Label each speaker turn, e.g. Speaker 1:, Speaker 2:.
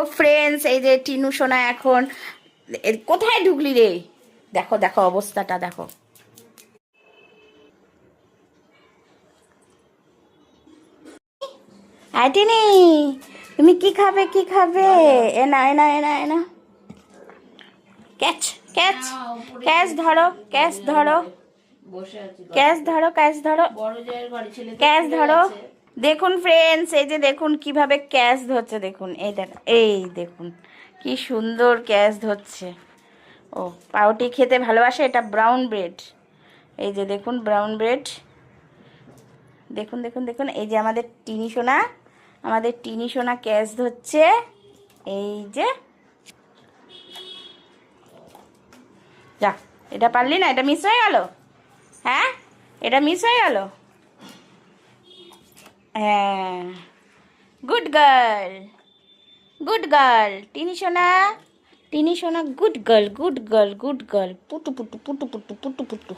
Speaker 1: ও friends, এই যে টিনু সোনা এখন কোথায় ঢুকলি রে? দেখো দেখো অবস্থাটা দেখো। হ্যাঁ টিনি, তুমি কি খাবে কি খাবে? এনা এনা এনা এনা, ক্যাচ ক্যাচ ক্যাচ ধরো, ক্যাচ ধরো, ক্যাচ ধরো, ক্যাচ ধরো, ক্যাচ ধরো। দেখুন ফ্রেন্ডস, এই যে দেখুন কিভাবে ক্যাচ ধরছে, দেখুন এই দেখ, এই দেখুন কি সুন্দর ক্যাচ ধরছে। ও পাউটি খেতে ভালোবাসে, এটা ব্রাউন ব্রেড। এই যে দেখুন ব্রাউন ব্রেড, দেখুন দেখুন দেখুন, এই যে আমাদের টিনি সোনা, আমাদের টিনি সোনা ক্যাচ ধরছে। এই যে যা, এটা পারলি না, এটা মিস হয়ে গেল। হ্যাঁ, এটা মিস হয়ে গেল। হ্যাঁ, good girl, good girl Tini সোনা, টিনি সোনা good girl, good girl, good girl, Putu Putu Putu Putu Putu Putu.